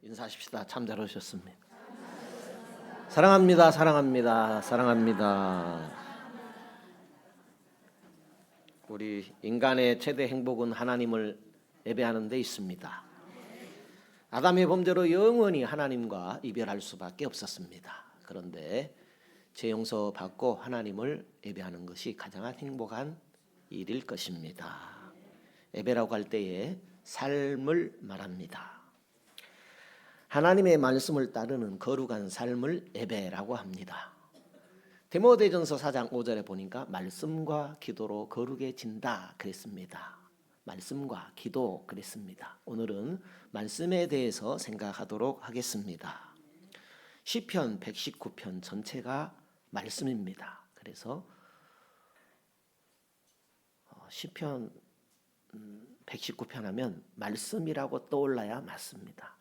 인사하십시다. 참 잘 오셨습니다. 사랑합니다. 사랑합니다. 사랑합니다. 우리 인간의 최대 행복은 하나님을 예배하는 데 있습니다. 아담의 범죄로 영원히 하나님과 이별할 수밖에 없었습니다. 그런데 죄 용서 받고 하나님을 예배하는 것이 가장 행복한 일일 것입니다. 예배라고 할 때에 삶을 말합니다. 하나님의 말씀을 따르는 거룩한 삶을 예배라고 합니다. 디모데전서 4장 5절에 보니까 말씀과 기도로 거룩해진다 그랬습니다. 말씀과 기도 그랬습니다. 오늘은 말씀에 대해서 생각하도록 하겠습니다. 시편 119편 전체가 말씀입니다. 그래서 시편 119편 하면 말씀이라고 떠올라야 맞습니다.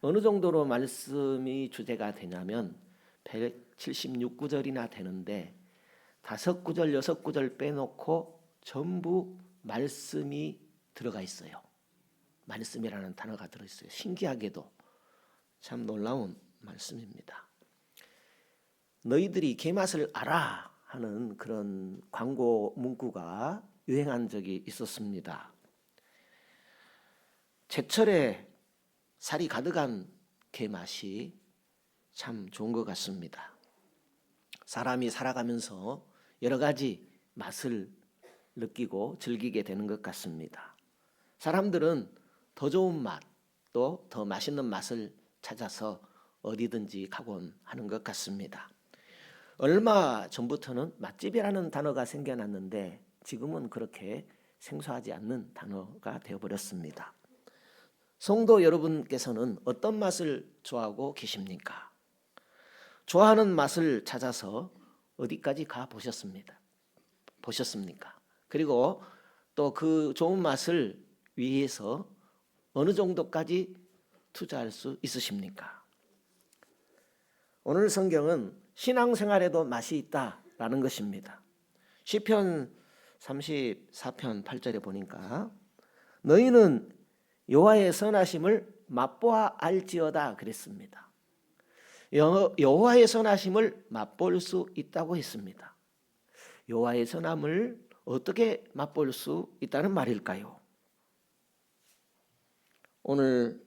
어느 정도로 말씀이 주제가 되냐면 176구절이나 되는데 5구절, 6구절 빼놓고 전부 말씀이 들어가 있어요. 말씀이라는 단어가 들어있어요. 신기하게도 참 놀라운 말씀입니다. 너희들이 게맛을 알아 하는 그런 광고 문구가 유행한 적이 있었습니다. 제철에 살이 가득한 게맛이 참 좋은 것 같습니다. 사람이 살아가면서 여러 가지 맛을 느끼고 즐기게 되는 것 같습니다. 사람들은 더 좋은 맛, 또 더 맛있는 맛을 찾아서 어디든지 가곤 하는 것 같습니다. 얼마 전부터는 맛집이라는 단어가 생겨났는데 지금은 그렇게 생소하지 않는 단어가 되어버렸습니다. 성도 여러분께서는 어떤 맛을 좋아하고 계십니까? 좋아하는 맛을 찾아서 어디까지 가 보셨습니까? 그리고 또 그 좋은 맛을 위해서 어느 정도까지 투자할 수 있으십니까? 오늘 성경은 신앙생활에도 맛이 있다라는 것입니다. 시편 34편 8절에 보니까 너희는 여호와의 선하심을 맛보아 알지어다 그랬습니다. 여호와의 선하심을 맛볼 수 있다고 했습니다. 여호와의 선함을 어떻게 맛볼 수 있다는 말일까요? 오늘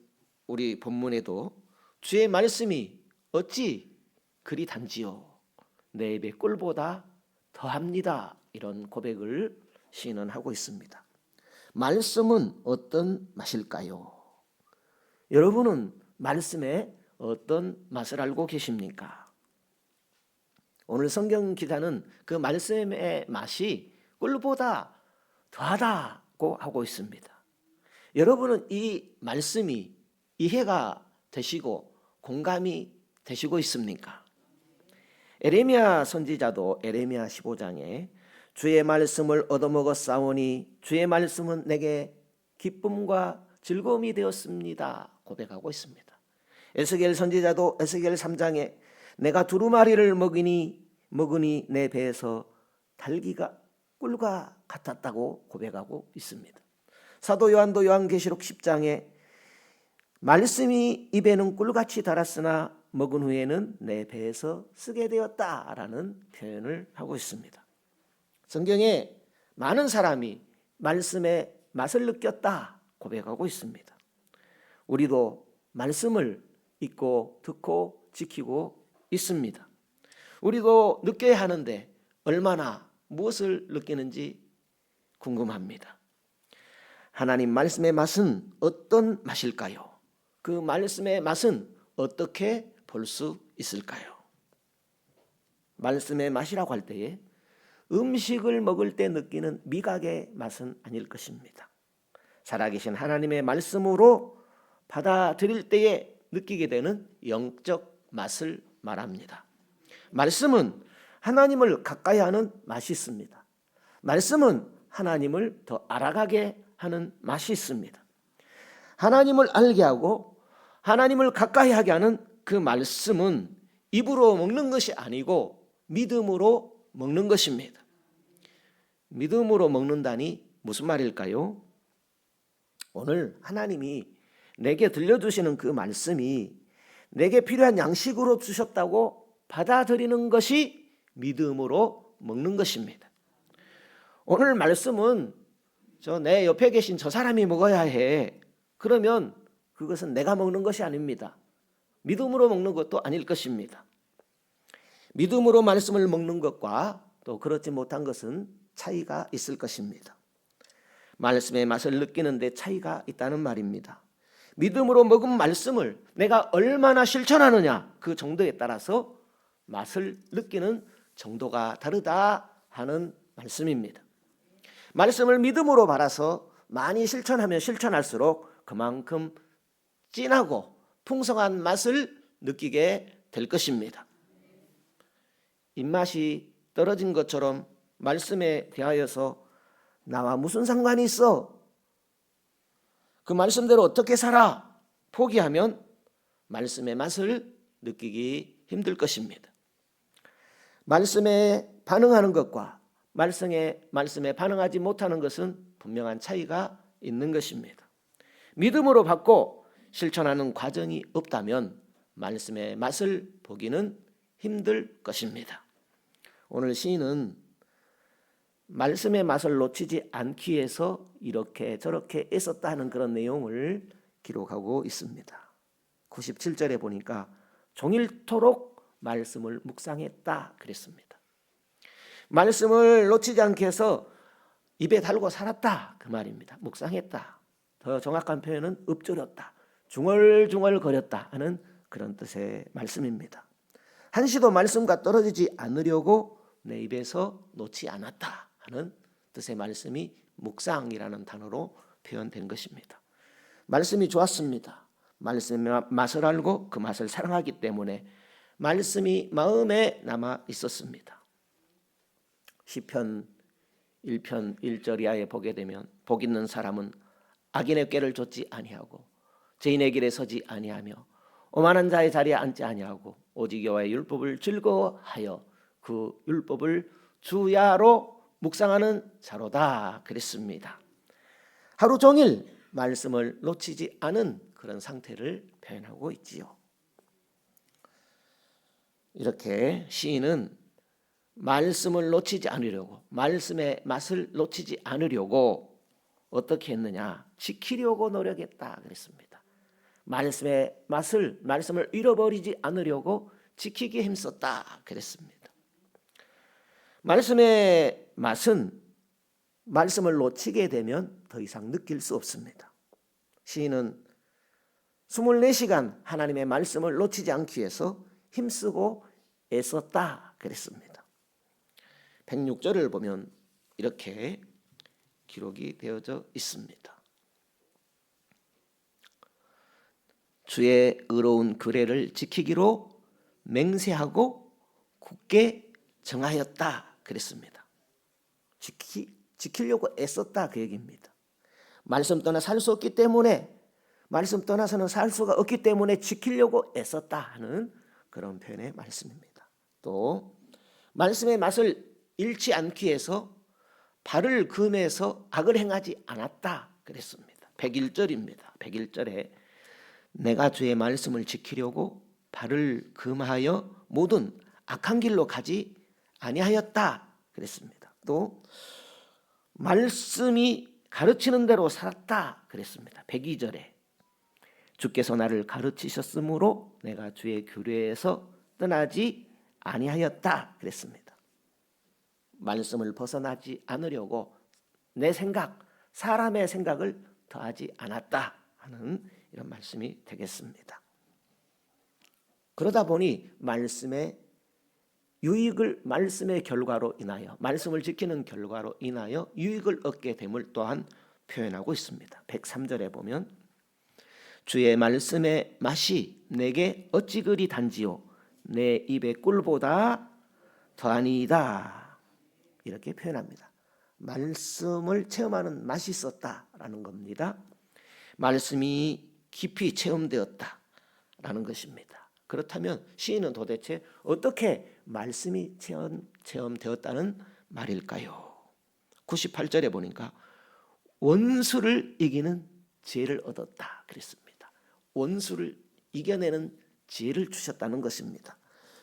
우리 본문에도 주의 말씀이 어찌 그리 단지요 내 입의 꿀보다 더합니다. 이런 고백을 시인은 하고 있습니다. 말씀은 어떤 맛일까요? 여러분은 말씀에 어떤 맛을 알고 계십니까? 오늘 성경 기자는 그 말씀의 맛이 꿀보다 더하다고 하고 있습니다. 여러분은 이 말씀이 이해가 되시고 공감이 되시고 있습니까? 에레미야 선지자도 에레미야 15장에 주의 말씀을 얻어먹었사오니 주의 말씀은 내게 기쁨과 즐거움이 되었습니다 고백하고 있습니다. 에스겔 선지자도 에스겔 3장에 내가 두루마리를 먹으니 내 배에서 달기가 꿀과 같았다고 고백하고 있습니다. 사도 요한도 요한계시록 10장에 말씀이 입에는 꿀같이 달았으나 먹은 후에는 내 배에서 쓰게 되었다라는 표현을 하고 있습니다. 성경에 많은 사람이 말씀의 맛을 느꼈다 고백하고 있습니다. 우리도 말씀을 읽고 듣고 지키고 있습니다. 우리도 느껴야 하는데 얼마나 무엇을 느끼는지 궁금합니다. 하나님 말씀의 맛은 어떤 맛일까요? 그 말씀의 맛은 어떻게 볼 수 있을까요? 말씀의 맛이라고 할 때에 음식을 먹을 때 느끼는 미각의 맛은 아닐 것입니다. 살아계신 하나님의 말씀으로 받아들일 때에 느끼게 되는 영적 맛을 말합니다. 말씀은 하나님을 가까이 하는 맛이 있습니다. 말씀은 하나님을 더 알아가게 하는 맛이 있습니다. 하나님을 알게 하고 하나님을 가까이 하게 하는 그 말씀은 입으로 먹는 것이 아니고 믿음으로 먹는 것입니다. 믿음으로 먹는다니 무슨 말일까요? 오늘 하나님이 내게 들려주시는 그 말씀이 내게 필요한 양식으로 주셨다고 받아들이는 것이 믿음으로 먹는 것입니다. 오늘 말씀은 내 옆에 계신 저 사람이 먹어야 해. 그러면 그것은 내가 먹는 것이 아닙니다. 믿음으로 먹는 것도 아닐 것입니다. 믿음으로 말씀을 먹는 것과 또 그렇지 못한 것은 차이가 있을 것입니다. 말씀의 맛을 느끼는 데 차이가 있다는 말입니다. 믿음으로 먹은 말씀을 내가 얼마나 실천하느냐, 그 정도에 따라서 맛을 느끼는 정도가 다르다 하는 말씀입니다. 말씀을 믿음으로 받아서 많이 실천하면 실천할수록 그만큼 진하고 풍성한 맛을 느끼게 될 것입니다. 입맛이 떨어진 것처럼 말씀에 대하여서 나와 무슨 상관이 있어? 그 말씀대로 어떻게 살아? 포기하면 말씀의 맛을 느끼기 힘들 것입니다. 말씀에 반응하는 것과 말씀에 반응하지 못하는 것은 분명한 차이가 있는 것입니다. 믿음으로 받고 실천하는 과정이 없다면 말씀의 맛을 보기는 힘들 것입니다. 오늘 시인은 말씀의 맛을 놓치지 않기 위해서 이렇게 저렇게 애썼다 하는 그런 내용을 기록하고 있습니다. 97절에 보니까 종일토록 말씀을 묵상했다 그랬습니다. 말씀을 놓치지 않기 위해서 입에 달고 살았다 그 말입니다. 묵상했다. 더 정확한 표현은 읊조렸다, 중얼중얼 거렸다 하는 그런 뜻의 말씀입니다. 한시도 말씀과 떨어지지 않으려고 내 입에서 놓지 않았다 하는 뜻의 말씀이 묵상이라는 단어로 표현된 것입니다. 말씀이 좋았습니다. 말씀의 맛을 알고 그 맛을 사랑하기 때문에 말씀이 마음에 남아 있었습니다. 시편 1편 1절 이하에 보게 되면 복 있는 사람은 악인의 꾀를 좇지 아니하고 죄인의 길에 서지 아니하며 오만한 자의 자리에 앉지 아니하고 오직 여호와의 율법을 즐거워하여 그 율법을 주야로 묵상하는 자로다 그랬습니다. 하루 종일 말씀을 놓치지 않은 그런 상태를 표현하고 있지요. 이렇게 시인은 말씀을 놓치지 않으려고, 말씀의 맛을 놓치지 않으려고 어떻게 했느냐, 지키려고 노력했다 그랬습니다. 말씀의 맛을, 말씀을 잃어버리지 않으려고 지키기에 힘썼다 그랬습니다. 말씀의 맛은 말씀을 놓치게 되면 더 이상 느낄 수 없습니다. 시인은 24시간 하나님의 말씀을 놓치지 않기 위해서 힘쓰고 애썼다 그랬습니다. 106절을 보면 이렇게 기록이 되어져 있습니다. 주의 의로운 규례를 지키기로 맹세하고 굳게 정하였다 그랬습니다. 지키려고 애썼다 그 얘기입니다. 말씀 떠나 살 수 없기 때문에, 말씀 떠나서는 살 수가 없기 때문에 지키려고 애썼다 하는 그런 표현의 말씀입니다. 또 말씀의 맛을 잃지 않기 위해서 발을 금해서 악을 행하지 않았다 그랬습니다. 101절입니다. 101절에 내가 주의 말씀을 지키려고 발을 금하여 모든 악한 길로 가지 아니하였다 그랬습니다. 또 말씀이 가르치는 대로 살았다 그랬습니다. 102절에 주께서 나를 가르치셨으므로 내가 주의 규례에서 떠나지 아니하였다 그랬습니다. 말씀을 벗어나지 않으려고 내 생각, 사람의 생각을 더하지 않았다 하는 이런 말씀이 되겠습니다. 그러다 보니 말씀의 유익을, 말씀의 결과로 인하여, 말씀을 지키는 결과로 인하여 유익을 얻게 됨을 또한 표현하고 있습니다. 103절에 보면 주의 말씀의 맛이 내게 어찌 그리 단지요 내 입의 꿀보다 더하니이다 이렇게 표현합니다. 말씀을 체험하는 맛이 있었다라는 겁니다. 말씀이 깊이 체험되었다라는 것입니다. 그렇다면 시인은 도대체 어떻게 말씀이 체험되었다는 말일까요? 98절에 보니까 원수를 이기는 지혜를 얻었다 그랬습니다. 원수를 이겨내는 지혜를 주셨다는 것입니다.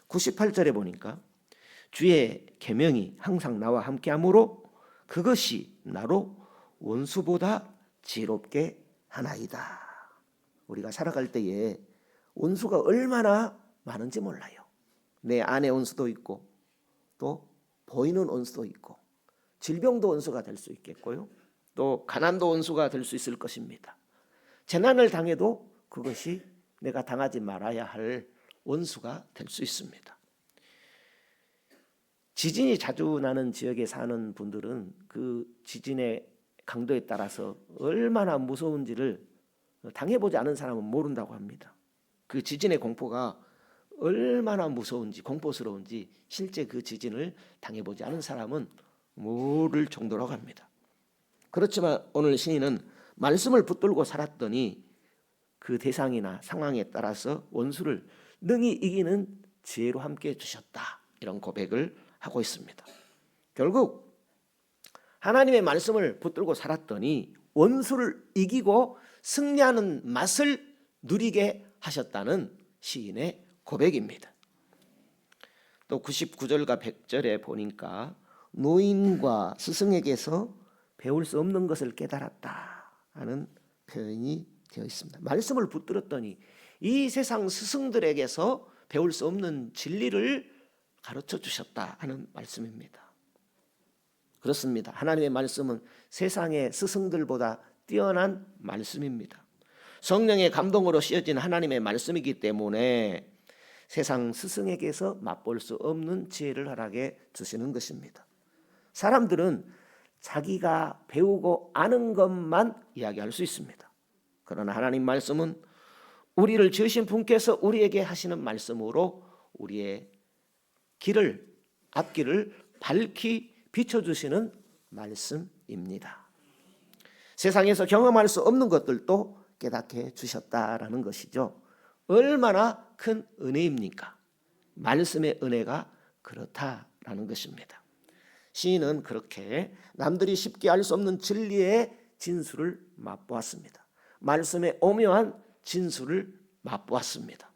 98절에 보니까 주의 계명이 항상 나와 함께하므로 그것이 나로 원수보다 지혜롭게 하나이다. 우리가 살아갈 때에 원수가 얼마나 많은지 몰라요. 내 안의 원수도 있고 또 보이는 원수도 있고 질병도 원수가 될 수 있겠고요. 또 가난도 원수가 될 수 있을 것입니다. 재난을 당해도 그것이 내가 당하지 말아야 할 원수가 될 수 있습니다. 지진이 자주 나는 지역에 사는 분들은 그 지진의 강도에 따라서 얼마나 무서운지를 당해보지 않은 사람은 모른다고 합니다. 그 지진의 공포가 얼마나 무서운지 공포스러운지 실제 그 지진을 당해보지 않은 사람은 모를 정도라고 합니다. 그렇지만 오늘 시인은 말씀을 붙들고 살았더니 그 대상이나 상황에 따라서 원수를 능히 이기는 지혜로 함께 해주셨다. 이런 고백을 하고 있습니다. 결국 하나님의 말씀을 붙들고 살았더니 원수를 이기고 승리하는 맛을 누리게 하셨다는 시인의 고백입니다. 또 99절과 100절에 보니까 노인과 스승에게서 배울 수 없는 것을 깨달았다 하는 표현이 되어 있습니다. 말씀을 붙들었더니 이 세상 스승들에게서 배울 수 없는 진리를 가르쳐 주셨다 하는 말씀입니다. 그렇습니다. 하나님의 말씀은 세상의 스승들보다 뛰어난 말씀입니다. 성령의 감동으로 씌어진 하나님의 말씀이기 때문에 세상 스승에게서 맛볼 수 없는 지혜를 허락해 주시는 것입니다. 사람들은 자기가 배우고 아는 것만 이야기할 수 있습니다. 그러나 하나님 말씀은 우리를 지으신 분께서 우리에게 하시는 말씀으로 우리의 길을, 앞길을 밝히 비춰주시는 말씀입니다. 세상에서 경험할 수 없는 것들도 깨닫게 주셨다라는 것이죠. 얼마나 큰 은혜입니까? 말씀의 은혜가 그렇다라는 것입니다. 시인은 그렇게 남들이 쉽게 알 수 없는 진리의 진수를 맛보았습니다. 말씀의 오묘한 진수를 맛보았습니다.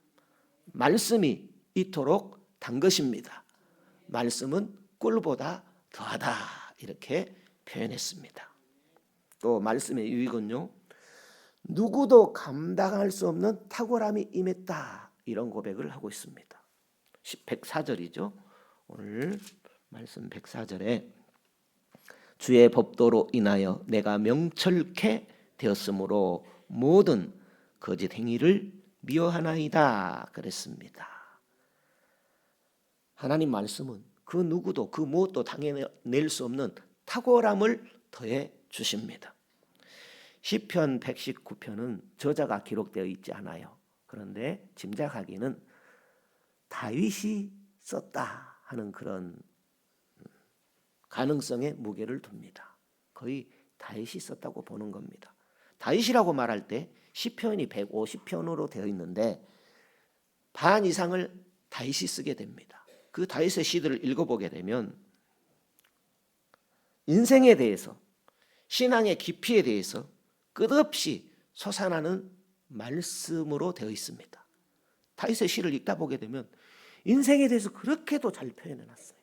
말씀이 이토록 단 것입니다. 말씀은 꿀보다 더하다 이렇게 표현했습니다. 또 말씀의 유익은요, 누구도 감당할 수 없는 탁월함이 임했다 이런 고백을 하고 있습니다. 104절이죠. 오늘 말씀 104절에 주의 법도로 인하여 내가 명철케 되었으므로 모든 거짓 행위를 미워하나이다 그랬습니다. 하나님 말씀은 그 누구도 그 무엇도 당해낼 수 없는 탁월함을 더해 주십니다. 시편 119편은 저자가 기록되어 있지 않아요. 그런데 짐작하기는 다윗이 썼다 하는 그런 가능성에 무게를 둡니다. 거의 다윗이 썼다고 보는 겁니다. 다윗이라고 말할 때 시편이 150편으로 되어 있는데 반 이상을 다윗이 쓰게 됩니다. 그 다윗의 시들을 읽어보게 되면 인생에 대해서, 신앙의 깊이에 대해서 끝없이 솟아나는 말씀으로 되어 있습니다. 다윗의 시를 읽다 보게 되면 인생에 대해서 그렇게도 잘 표현해놨어요.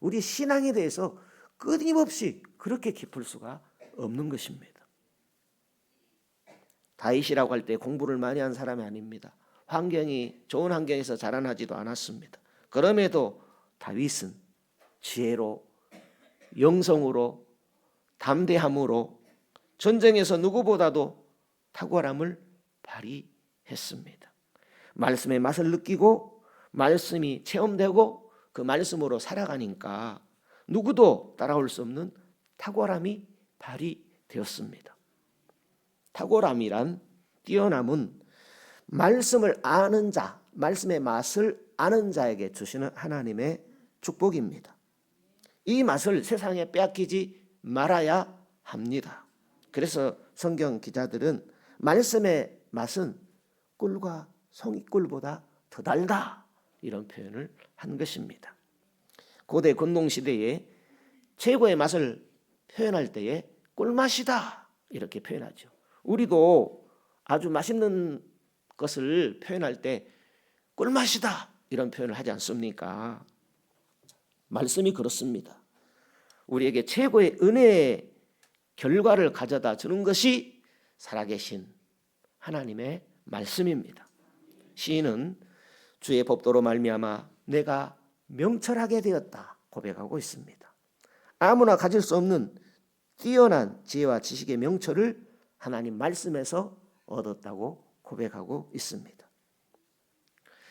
우리 신앙에 대해서 끊임없이 그렇게 깊을 수가 없는 것입니다. 다윗이라고 할 때 공부를 많이 한 사람이 아닙니다. 환경이 좋은 환경에서 자라나지도 않았습니다. 그럼에도 다윗은 지혜로, 영성으로, 담대함으로 전쟁에서 누구보다도 탁월함을 발휘했습니다. 말씀의 맛을 느끼고 말씀이 체험되고 그 말씀으로 살아가니까 누구도 따라올 수 없는 탁월함이 발휘되었습니다. 탁월함이란 뛰어남은 말씀을 아는 자, 말씀의 맛을 아는 자에게 주시는 하나님의 축복입니다. 이 맛을 세상에 빼앗기지 말아야 합니다. 그래서 성경 기자들은 말씀의 맛은 꿀과 송이꿀보다 더 달다 이런 표현을 한 것입니다. 고대 건농시대에 최고의 맛을 표현할 때에 꿀맛이다 이렇게 표현하죠. 우리도 아주 맛있는 것을 표현할 때 꿀맛이다 이런 표현을 하지 않습니까? 말씀이 그렇습니다. 우리에게 최고의 은혜의 결과를 가져다 주는 것이 살아계신 하나님의 말씀입니다. 시인은 주의 법도로 말미암아 내가 명철하게 되었다 고백하고 있습니다. 아무나 가질 수 없는 뛰어난 지혜와 지식의 명철을 하나님 말씀에서 얻었다고 고백하고 있습니다.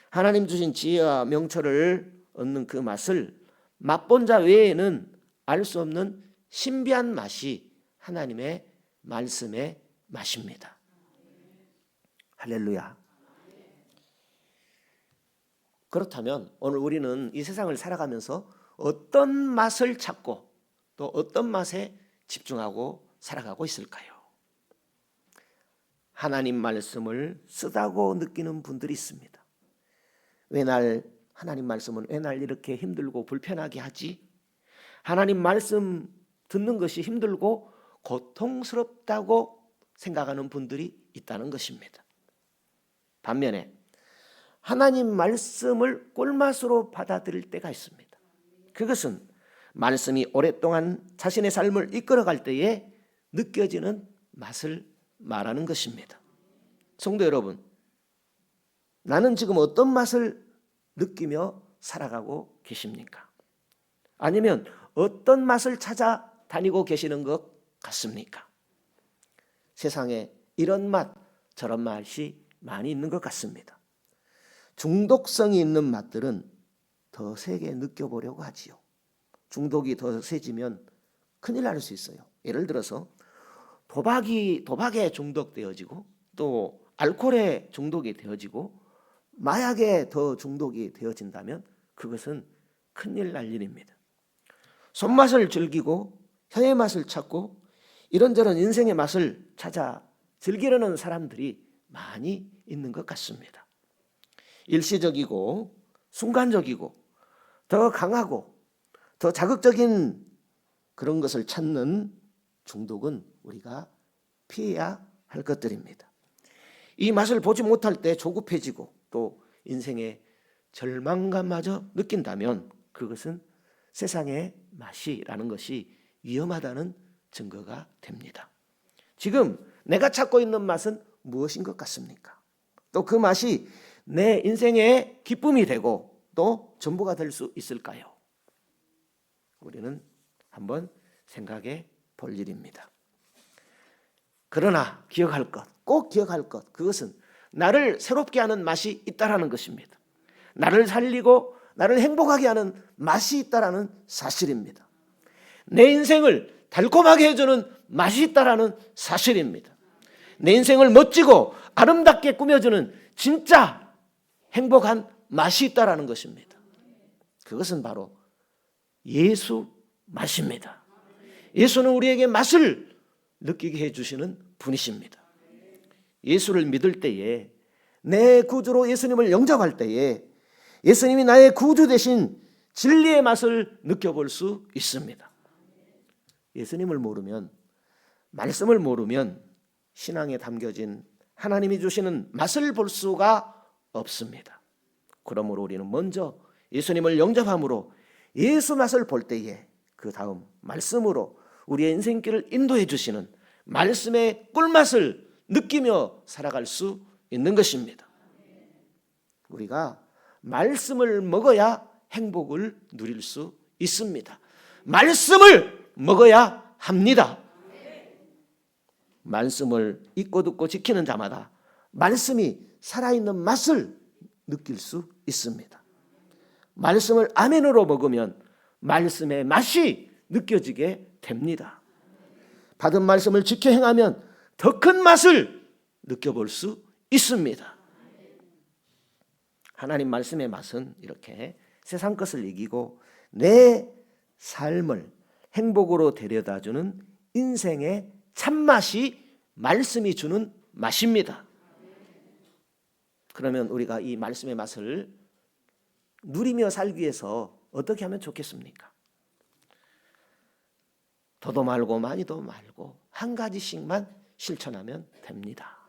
하나님 주신 지혜와 명철을 얻는 그 맛을 맛본 자 외에는 알 수 없는 신비한 맛이 하나님의 말씀의 맛입니다. 할렐루야. 그렇다면 오늘 우리는 이 세상을 살아가면서 어떤 맛을 찾고 또 어떤 맛에 집중하고 살아가고 있을까요? 하나님 말씀을 쓰다고 느끼는 분들이 있습니다. 하나님 말씀은 왜 날 이렇게 힘들고 불편하게 하지? 하나님 말씀 듣는 것이 힘들고 고통스럽다고 생각하는 분들이 있다는 것입니다. 반면에 하나님 말씀을 꿀맛으로 받아들일 때가 있습니다. 그것은 말씀이 오랫동안 자신의 삶을 이끌어갈 때에 느껴지는 맛을 말하는 것입니다. 성도 여러분, 나는 지금 어떤 맛을 느끼며 살아가고 계십니까? 아니면 어떤 맛을 찾아 다니고 계시는 것 같습니까? 세상에 이런 맛, 저런 맛이 많이 있는 것 같습니다. 중독성이 있는 맛들은 더 세게 느껴보려고 하지요. 중독이 더 세지면 큰일 날 수 있어요. 예를 들어서 도박에 중독되어지고 또 알코올에 중독이 되어지고 마약에 더 중독이 되어진다면 그것은 큰일 날 일입니다. 손맛을 즐기고 혀의 맛을 찾고 이런저런 인생의 맛을 찾아 즐기려는 사람들이 많이 있는 것 같습니다. 일시적이고 순간적이고 더 강하고 더 자극적인 그런 것을 찾는 중독은 우리가 피해야 할 것들입니다. 이 맛을 보지 못할 때 조급해지고 또 인생의 절망감마저 느낀다면 그것은 세상의 맛이라는 것이 위험하다는 증거가 됩니다. 지금 내가 찾고 있는 맛은 무엇인 것 같습니까? 또 그 맛이 내 인생의 기쁨이 되고 또 전부가 될 수 있을까요? 우리는 한번 생각해 볼 일입니다. 그러나 꼭 기억할 것, 그것은 나를 새롭게 하는 맛이 있다라는 것입니다. 나를 살리고 나를 행복하게 하는 맛이 있다라는 사실입니다. 내 인생을 달콤하게 해주는 맛이 있다라는 사실입니다. 내 인생을 멋지고 아름답게 꾸며주는 진짜 행복한 맛이 있다라는 것입니다. 그것은 바로 예수 맛입니다. 예수는 우리에게 맛을 느끼게 해주시는 분이십니다. 예수를 믿을 때에 내 구주로 예수님을 영접할 때에 예수님이 나의 구주 되신 진리의 맛을 느껴볼 수 있습니다. 예수님을 모르면, 말씀을 모르면 신앙에 담겨진 하나님이 주시는 맛을 볼 수가 없습니다. 그러므로 우리는 먼저 예수님을 영접함으로 예수 맛을 볼 때에 그 다음 말씀으로 우리의 인생길을 인도해 주시는 말씀의 꿀맛을 느끼며 살아갈 수 있는 것입니다. 우리가 말씀을 먹어야 행복을 누릴 수 있습니다. 말씀을 먹어야 합니다. 말씀을 읽고 듣고 지키는 자마다 말씀이 살아있는 맛을 느낄 수 있습니다. 말씀을 아멘으로 먹으면 말씀의 맛이 느껴지게 됩니다. 받은 말씀을 지켜 행하면 더 큰 맛을 느껴볼 수 있습니다. 하나님 말씀의 맛은 이렇게 세상 것을 이기고 내 삶을 행복으로 데려다주는 인생의 참맛이 말씀이 주는 맛입니다. 그러면 우리가 이 말씀의 맛을 누리며 살기 위해서 어떻게 하면 좋겠습니까? 더도 말고 많이도 말고 한 가지씩만 실천하면 됩니다.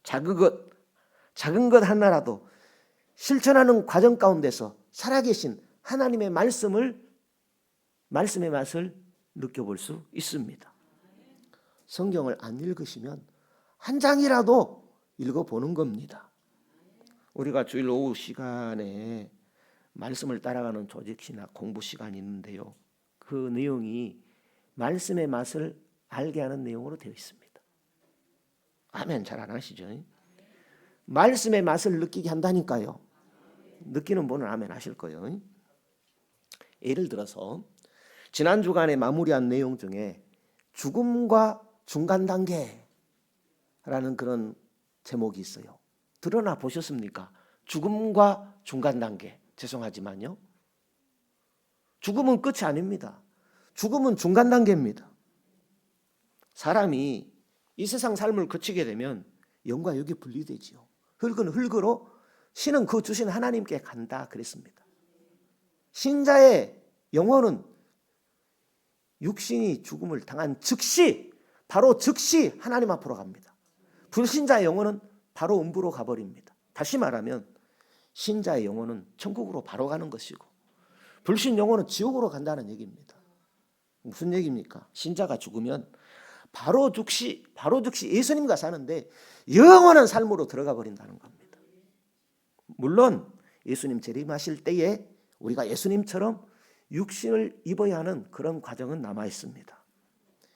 작은 것 하나라도 실천하는 과정 가운데서 살아계신 하나님의 말씀의 맛을 느껴볼 수 있습니다. 성경을 안 읽으시면 한 장이라도 읽어보는 겁니다. 우리가 주일 오후 시간에 말씀을 따라가는 조직시나 공부 시간이 있는데요. 그 내용이 말씀의 맛을 알게 하는 내용으로 되어 있습니다. 아멘. 잘 안 하시죠? 말씀의 맛을 느끼게 한다니까요. 느끼는 분은 아멘 하실 거예요. 예를 들어서 지난 주간에 마무리한 내용 중에 죽음과 중간 단계라는 그런 제목이 있어요. 드러나 보셨습니까? 죽음과 중간 단계. 죄송하지만요. 죽음은 끝이 아닙니다. 죽음은 중간 단계입니다. 사람이 이 세상 삶을 거치게 되면 영과 육이 분리되지요. 흙은 흙으로, 신은 그 주신 하나님께 간다 그랬습니다. 신자의 영혼은 육신이 죽음을 당한 즉시, 바로 즉시 하나님 앞으로 갑니다. 불신자의 영혼은 바로 음부로 가버립니다. 다시 말하면 신자의 영혼은 천국으로 바로 가는 것이고 불신 영혼은 지옥으로 간다는 얘기입니다. 무슨 얘기입니까? 신자가 죽으면 바로 즉시 예수님과 사는데 영원한 삶으로 들어가 버린다는 겁니다. 물론 예수님 재림하실 때에 우리가 예수님처럼 육신을 입어야 하는 그런 과정은 남아 있습니다.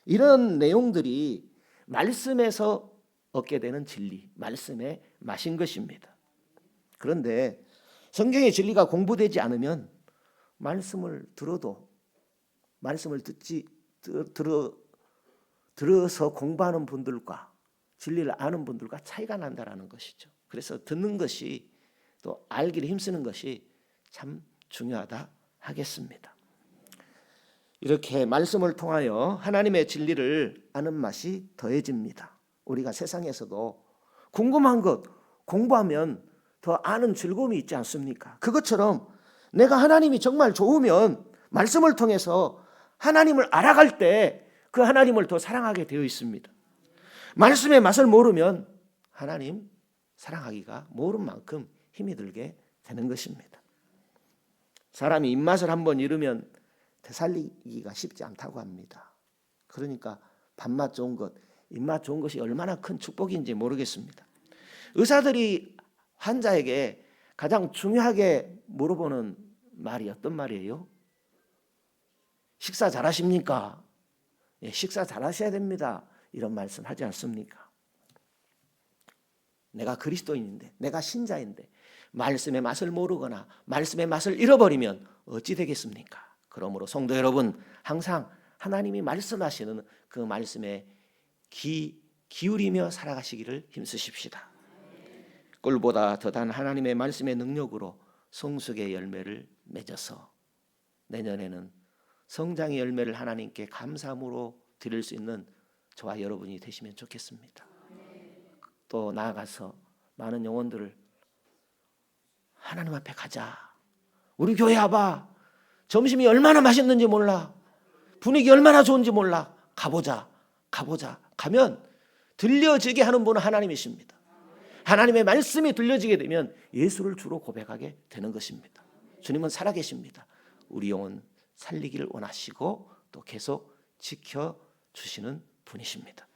이런 내용들이 말씀에서 얻게 되는 진리, 말씀의 맛인 것입니다. 그런데 성경의 진리가 공부되지 않으면 말씀을 들어도 말씀을 들어서 공부하는 분들과 진리를 아는 분들과 차이가 난다라는 것이죠. 그래서 듣는 것이 또 알기를 힘쓰는 것이 참 중요하다 하겠습니다. 이렇게 말씀을 통하여 하나님의 진리를 아는 맛이 더해집니다. 우리가 세상에서도 궁금한 것 공부하면 더 아는 즐거움이 있지 않습니까? 그것처럼 내가 하나님이 정말 좋으면 말씀을 통해서 하나님을 알아갈 때 그 하나님을 더 사랑하게 되어 있습니다. 말씀의 맛을 모르면 하나님 사랑하기가 모른 만큼 힘이 들게 되는 것입니다. 사람이 입맛을 한번 잃으면 되살리기가 쉽지 않다고 합니다. 그러니까 밥맛 좋은 것, 입맛 좋은 것이 얼마나 큰 축복인지 모르겠습니다. 의사들이 환자에게 가장 중요하게 물어보는 말이 어떤 말이에요? 식사 잘하십니까? 예, 식사 잘하셔야 됩니다. 이런 말씀 하지 않습니까? 내가 그리스도인인데, 내가 신자인데 말씀의 맛을 모르거나 말씀의 맛을 잃어버리면 어찌 되겠습니까? 그러므로 성도 여러분, 항상 하나님이 말씀하시는 그 말씀에 기울이며 살아가시기를 힘쓰십시다. 꿀보다 더단 하나님의 말씀의 능력으로 성숙의 열매를 맺어서 내년에는 성장의 열매를 하나님께 감사함으로 드릴 수 있는 저와 여러분이 되시면 좋겠습니다. 또 나아가서 많은 영혼들을 하나님 앞에 가자. 우리 교회 와봐. 점심이 얼마나 맛있는지 몰라. 분위기 얼마나 좋은지 몰라. 가보자. 가면 들려지게 하는 분은 하나님이십니다. 하나님의 말씀이 들려지게 되면 예수를 주로 고백하게 되는 것입니다. 주님은 살아계십니다. 우리 영혼 살리기를 원하시고 또 계속 지켜주시는 분이십니다.